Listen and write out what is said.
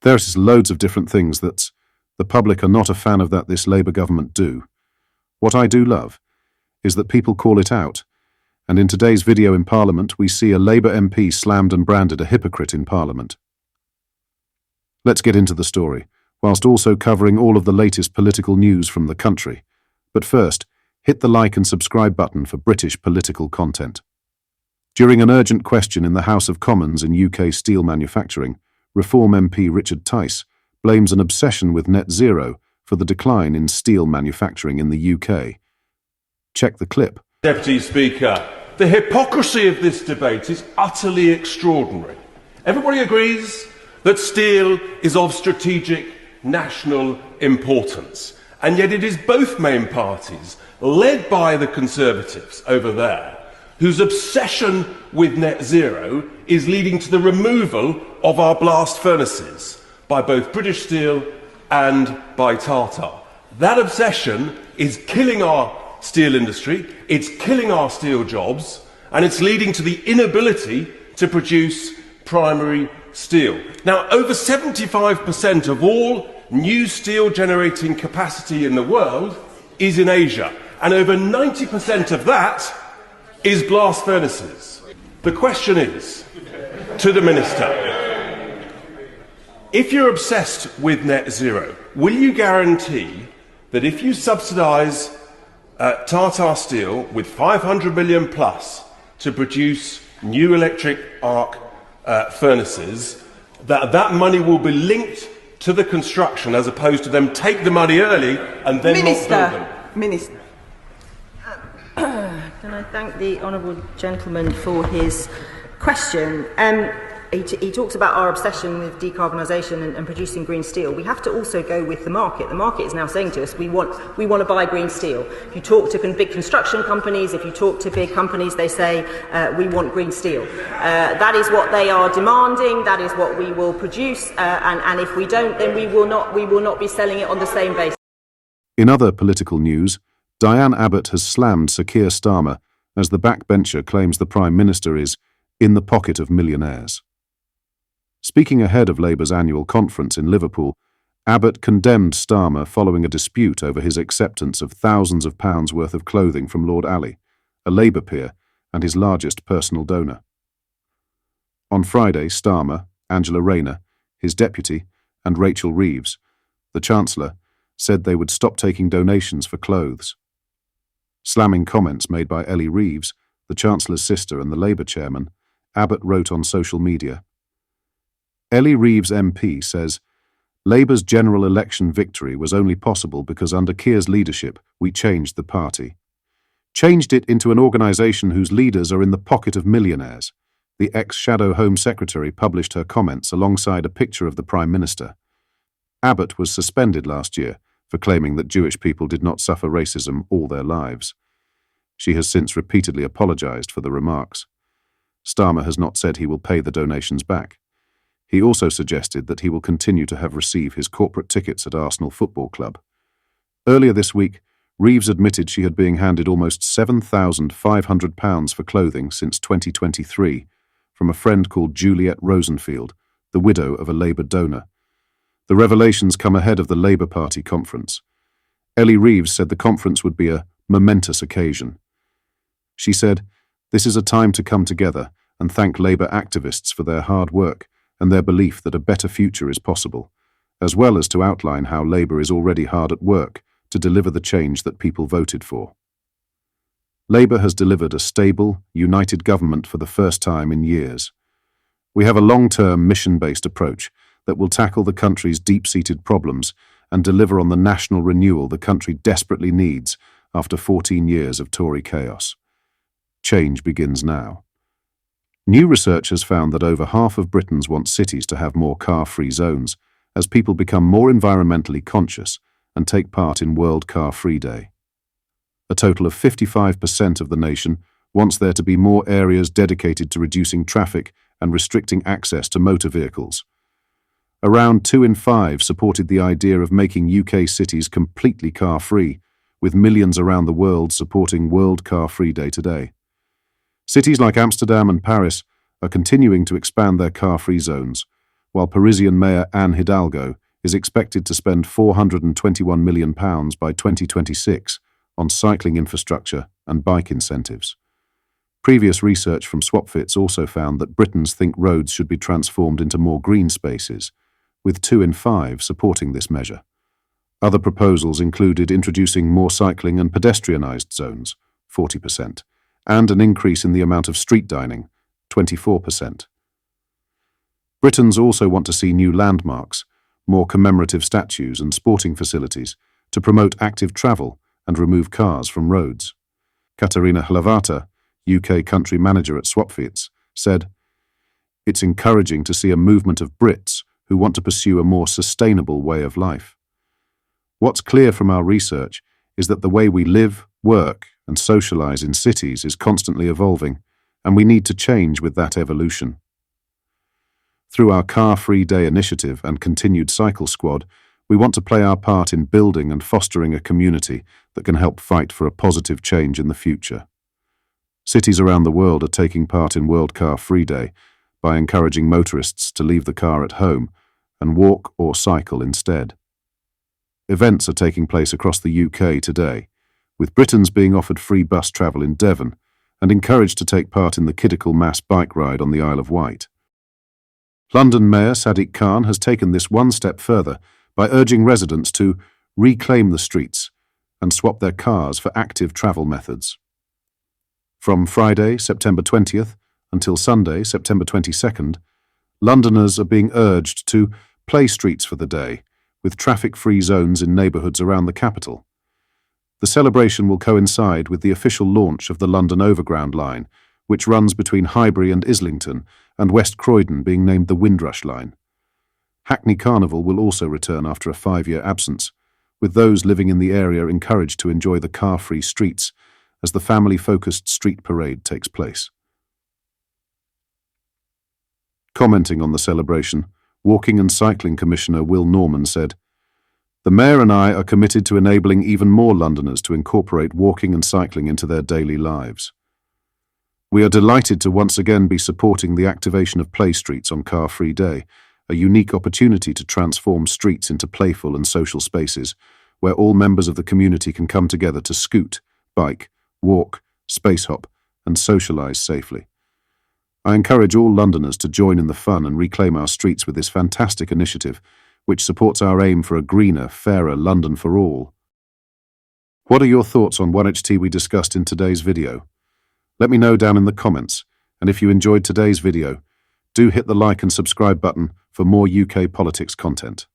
There's loads of different things that the public are not a fan of that this Labour government do. What I do love is that people call it out, and in today's video in Parliament we see a Labour MP slammed and branded a hypocrite in Parliament. Let's get into the story, whilst also covering all of the latest political news from the country. But first, hit the like and subscribe button for British political content. During an urgent question in the House of Commons in UK steel manufacturing, Reform MP Richard Tice blames an obsession with net zero for the decline in steel manufacturing in the UK. Check the clip. Deputy Speaker, the hypocrisy of this debate is utterly extraordinary. Everybody agrees that steel is of strategic national importance, and yet it is both main parties, led by the Conservatives over there, whose obsession with net zero is leading to the removal of our blast furnaces by both British Steel and by Tata. That obsession is killing our steel industry, it's killing our steel jobs, and it's leading to the inability to produce primary steel. Now, over 75% of all new steel generating capacity in the world is in Asia, and over 90% of that is blast furnaces. The question is, to the Minister, if you're obsessed with net zero, will you guarantee that if you subsidise Tata Steel with 500 million plus to produce new electric arc furnaces, that money will be linked to the construction as opposed to them take the money early and then not build them? Minister. Can I thank the honourable gentleman for his question? He talks about our obsession with decarbonisation and producing green steel. We have to also go with the market. The market is now saying to us, we want to buy green steel. If you talk to big construction companies, if you talk to big companies, they say, we want green steel. That is what they are demanding, that is what we will produce, and if we don't, then we will not be selling it on the same basis. In other political news, Diane Abbott has slammed Sir Keir Starmer as the backbencher claims the Prime Minister is in the pocket of millionaires. Speaking ahead of Labour's annual conference in Liverpool, Abbott condemned Starmer following a dispute over his acceptance of thousands of pounds worth of clothing from Lord Ali, a Labour peer and his largest personal donor. On Friday, Starmer, Angela Rayner, his deputy, and Rachel Reeves, the Chancellor, said they would stop taking donations for clothes. Slamming comments made by Ellie Reeves, the Chancellor's sister and the Labour chairman, Abbott wrote on social media. Ellie Reeves MP says, Labour's general election victory was only possible because under Keir's leadership we changed the party. Changed it into an organisation whose leaders are in the pocket of millionaires. The ex-Shadow Home Secretary published her comments alongside a picture of the Prime Minister. Abbott was suspended last year for claiming that Jewish people did not suffer racism all their lives. She has since repeatedly apologised for the remarks. Starmer has not said he will pay the donations back. He also suggested that he will continue to have received his corporate tickets at Arsenal Football Club. Earlier this week, Reeves admitted she had been handed almost £7,500 for clothing since 2023 from a friend called Juliet Rosenfield, the widow of a Labour donor. The revelations come ahead of the Labour Party conference. Ellie Reeves said the conference would be a momentous occasion. She said, "This is a time to come together and thank Labour activists for their hard work and their belief that a better future is possible, as well as to outline how Labour is already hard at work to deliver the change that people voted for." Labour has delivered a stable, united government for the first time in years. We have a long-term, mission-based approach that will tackle the country's deep-seated problems and deliver on the national renewal the country desperately needs after 14 years of Tory chaos. Change begins now. New research has found that over half of Britons want cities to have more car-free zones as people become more environmentally conscious and take part in World Car Free Day. A total of 55% of the nation wants there to be more areas dedicated to reducing traffic and restricting access to motor vehicles. Around 2 in 5 supported the idea of making UK cities completely car-free, with millions around the world supporting World Car Free Day today. Cities like Amsterdam and Paris are continuing to expand their car-free zones, while Parisian Mayor Anne Hidalgo is expected to spend £421 million by 2026 on cycling infrastructure and bike incentives. Previous research from SwapFits also found that Britons think roads should be transformed into more green spaces, with 2 in 5 supporting this measure. Other proposals included introducing more cycling and pedestrianised zones, 40%, and an increase in the amount of street dining, 24%. Britons also want to see new landmarks, more commemorative statues and sporting facilities to promote active travel and remove cars from roads. Katerina Hlavata, UK country manager at SwapFits, said, "It's encouraging to see a movement of Brits who want to pursue a more sustainable way of life. What's clear from our research is that the way we live, work, and socialise in cities is constantly evolving, and we need to change with that evolution." Through our Car-Free Day initiative and continued Cycle Squad, we want to play our part in building and fostering a community that can help fight for a positive change in the future. Cities around the world are taking part in World Car-Free Day by encouraging motorists to leave the car at home and walk or cycle instead. Events are taking place across the UK today, with Britons being offered free bus travel in Devon and encouraged to take part in the Kiddical mass bike ride on the Isle of Wight. London Mayor Sadiq Khan has taken this one step further by urging residents to reclaim the streets and swap their cars for active travel methods. From Friday, September 20th, until Sunday, September 22nd, Londoners are being urged to play streets for the day, with traffic-free zones in neighbourhoods around the capital. The celebration will coincide with the official launch of the London Overground line, which runs between Highbury and Islington, and West Croydon being named the Windrush line. Hackney Carnival will also return after a 5-year absence, with those living in the area encouraged to enjoy the car-free streets as the family-focused street parade takes place. Commenting on the celebration, Walking and Cycling Commissioner Will Norman said, "The Mayor and I are committed to enabling even more Londoners to incorporate walking and cycling into their daily lives. We are delighted to once again be supporting the activation of play streets on Car-Free Day, a unique opportunity to transform streets into playful and social spaces where all members of the community can come together to scoot, bike, walk, space hop, and socialise safely. I encourage all Londoners to join in the fun and reclaim our streets with this fantastic initiative, which supports our aim for a greener, fairer London for all." What are your thoughts on 1HT we discussed in today's video? Let me know down in the comments, and if you enjoyed today's video, do hit the like and subscribe button for more UK politics content.